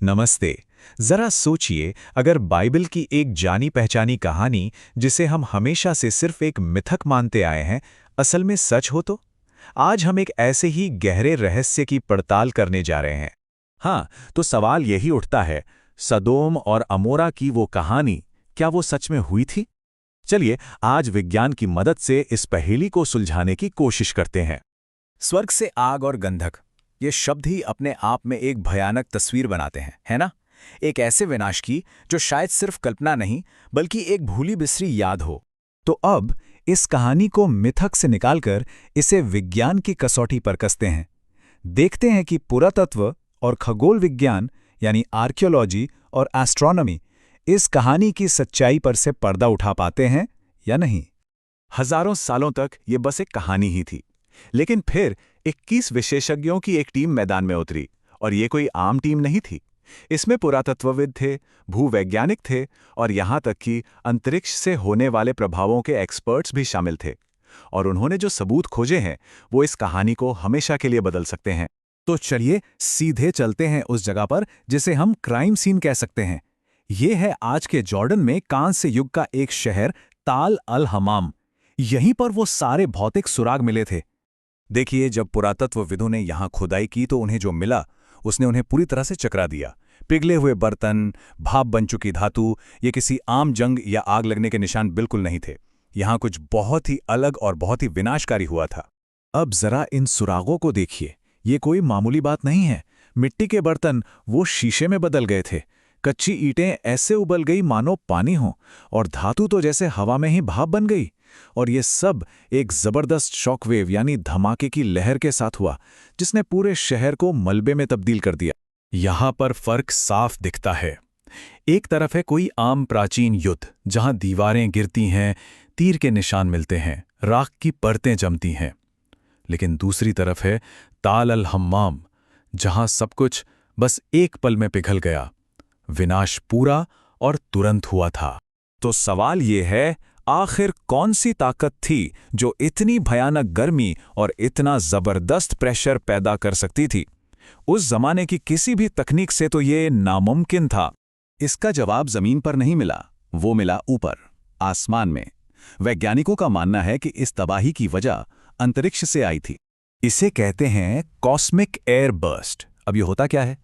नमस्ते। जरा सोचिए, अगर बाइबल की एक जानी पहचानी कहानी जिसे हम हमेशा से सिर्फ एक मिथक मानते आए हैं, असल में सच हो तो? आज हम एक ऐसे ही गहरे रहस्य की पड़ताल करने जा रहे हैं। हाँ, तो सवाल यही उठता है, सदोम और अमोरा की वो कहानी, क्या वो सच में हुई थी? चलिए, आज विज्ञान की मदद से इस पहेली को सुलझाने की कोशिश करते हैं। स्वर्ग से आग और गंधक, ये शब्द ही अपने आप में एक भयानक तस्वीर बनाते हैं, है ना? एक ऐसे विनाश की जो शायद सिर्फ कल्पना नहीं बल्कि एक भूली बिसरी याद हो। तो अब इस कहानी को मिथक से निकालकर इसे विज्ञान की कसौटी पर कसते हैं। देखते हैं कि पुरातत्व और खगोल विज्ञान यानी आर्कियोलॉजी और एस्ट्रोनॉमी इस कहानी की सच्चाई पर से पर्दा उठा पाते हैं या नहीं। हजारों सालों तक ये बस एक कहानी ही थी, लेकिन फिर 21 विशेषज्ञों की एक टीम मैदान में उतरी, और ये कोई आम टीम नहीं थी। इसमें पुरातत्वविद थे, भूवैज्ञानिक थे, और यहाँ तक कि अंतरिक्ष से होने वाले प्रभावों के एक्सपर्ट्स भी शामिल थे। और उन्होंने जो सबूत खोजे हैं, वो इस कहानी को हमेशा के लिए बदल सकते हैं। तो चलिए सीधे चलते हैं उस जगह पर जिसे हम क्राइम सीन कह सकते हैं। ये है आज के जॉर्डन में कांस्य युग का एक शहर, ताल अल हमाम। यहीं पर वो सारे भौतिक सुराग मिले थे। देखिए, जब पुरातत्वविदों ने यहाँ खुदाई की तो उन्हें जो मिला, उसने उन्हें पूरी तरह से चकरा दिया। पिघले हुए बर्तन, भाप बन चुकी धातु, ये किसी आम जंग या आग लगने के निशान बिल्कुल नहीं थे। यहाँ कुछ बहुत ही अलग और बहुत ही विनाशकारी हुआ था। अब जरा इन सुरागों को देखिए, ये कोई मामूली बात नहीं है। मिट्टी के बर्तन वो शीशे में बदल गए थे, कच्ची ईंटें ऐसे उबल गई मानो पानी हो, और धातु तो जैसे हवा में ही भाप बन गई। और ये सब एक जबरदस्त शॉकवेव यानी धमाके की लहर के साथ हुआ, जिसने पूरे शहर को मलबे में तब्दील कर दिया। यहाँ पर फर्क साफ दिखता है। एक तरफ है कोई आम प्राचीन युद्ध, जहाँ दीवारें गिरती हैं, तीर के निशान मिलते हैं, राख की परतें जमती हैं। लेकिन दूसरी तरफ है ताल अल हम्माम, जहाँ सब कुछ बस एक पल में पिघल गया। विनाश पूरा और तुरंत हुआ था। तो सवाल ये है, आखिर कौन सी ताकत थी जो इतनी भयानक गर्मी और इतना जबरदस्त प्रेशर पैदा कर सकती थी? उस जमाने की किसी भी तकनीक से तो ये नामुमकिन था। इसका जवाब जमीन पर नहीं मिला, वो मिला ऊपर, आसमान में। वैज्ञानिकों का मानना है कि इस तबाही की वजह अंतरिक्ष से आई थी। इसे कहते हैं कॉस्मिक एयर बर्स्ट। अब ये होता क्या है?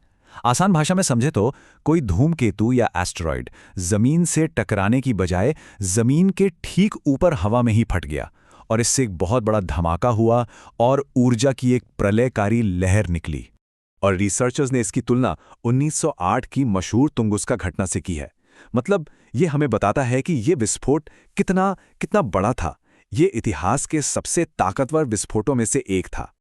आसान भाषा में समझे तो कोई धूमकेतु या एस्टेरॉयड जमीन से टकराने की बजाय जमीन के ठीक ऊपर हवा में ही फट गया, और इससे एक बहुत बड़ा धमाका हुआ और ऊर्जा की एक प्रलयकारी लहर निकली। और रिसर्चर्स ने इसकी तुलना 1908 की मशहूर तुंगुस्का घटना से की है। मतलब ये हमें बताता है कि ये विस्फोट कितना कितना बड़ा था। ये इतिहास के सबसे ताकतवर विस्फोटों में से एक था।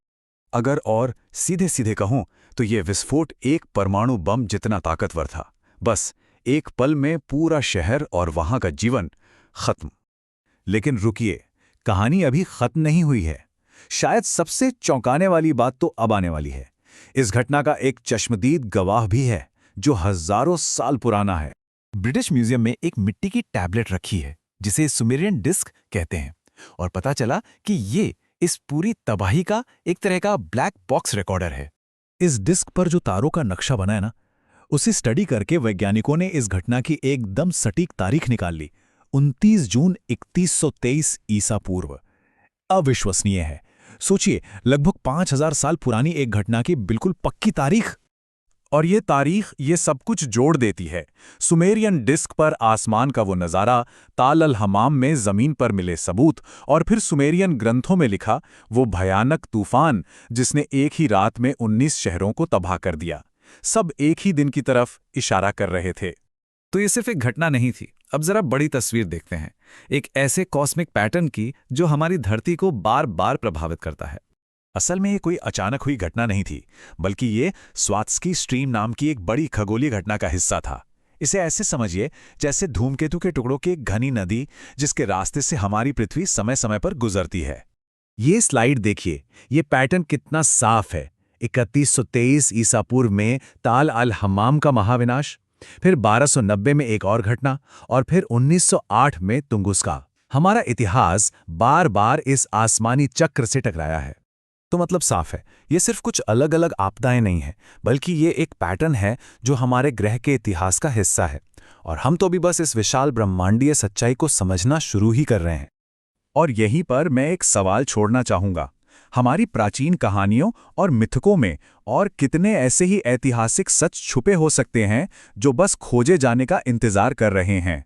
अगर और सीधे सीधे कहूं तो ये विस्फोट एक परमाणु बम जितना ताकतवर था। बस एक पल में पूरा शहर और वहां का जीवन खत्म। लेकिन रुकिए, कहानी अभी खत्म नहीं हुई है। शायद सबसे चौंकाने वाली बात तो अब आने वाली है। इस घटना का एक चश्मदीद गवाह भी है, जो हजारों साल पुराना है। ब्रिटिश म्यूजियम में एक मिट्टी की टैबलेट रखी है, जिसे सुमेरियन डिस्क कहते हैं, और पता चला कि ये इस पूरी तबाही का एक तरह का ब्लैक बॉक्स रिकॉर्डर है। इस डिस्क पर जो तारों का नक्शा बना है ना, उसे स्टडी करके वैज्ञानिकों ने इस घटना की एकदम सटीक तारीख निकाल ली, 29 जून 3123 ईसा पूर्व। अविश्वसनीय है। सोचिए, लगभग 5000 साल पुरानी एक घटना की बिल्कुल पक्की तारीख। और ये तारीख ये सब कुछ जोड़ देती है। सुमेरियन डिस्क पर आसमान का वो नज़ारा, ताल अल हमाम में ज़मीन पर मिले सबूत, और फिर सुमेरियन ग्रंथों में लिखा वो भयानक तूफान जिसने एक ही रात में 19 शहरों को तबाह कर दिया। सब एक ही दिन की तरफ इशारा कर रहे थे। तो ये सिर्फ एक घटना नहीं थी। अब जरा बड़ी तस्वीर देखते हैं, एक ऐसे कॉस्मिक पैटर्न की जो हमारी धरती को बार बार प्रभावित करता है। असल में ये कोई अचानक हुई घटना नहीं थी, बल्कि ये स्वात्स्की स्ट्रीम नाम की एक बड़ी खगोलीय घटना का हिस्सा था। इसे ऐसे समझिए जैसे धूमकेतु के टुकड़ों की एक घनी नदी, जिसके रास्ते से हमारी पृथ्वी समय समय पर गुजरती है। ये स्लाइड देखिए, ये पैटर्न कितना साफ है। 3123 ईसा पूर्व में ताल अल हम्माम का महाविनाश, फिर 1290 में एक और घटना, और फिर 1908 में तुंगुस्का। हमारा इतिहास बार बार इस आसमानी चक्र से टकराया है। तो मतलब साफ है, ये सिर्फ कुछ अलग अलग आपदाएं नहीं हैं, बल्कि ये एक पैटर्न है जो हमारे ग्रह के इतिहास का हिस्सा है। और हम तो भी बस इस विशाल ब्रह्मांडीय सच्चाई को समझना शुरू ही कर रहे हैं। और यहीं पर मैं एक सवाल छोड़ना चाहूंगा। हमारी प्राचीन कहानियों और मिथकों में और कितने ऐसे ही ऐतिहासिक सच छुपे हो सकते हैं जो बस खोजे जाने का इंतजार कर रहे हैं।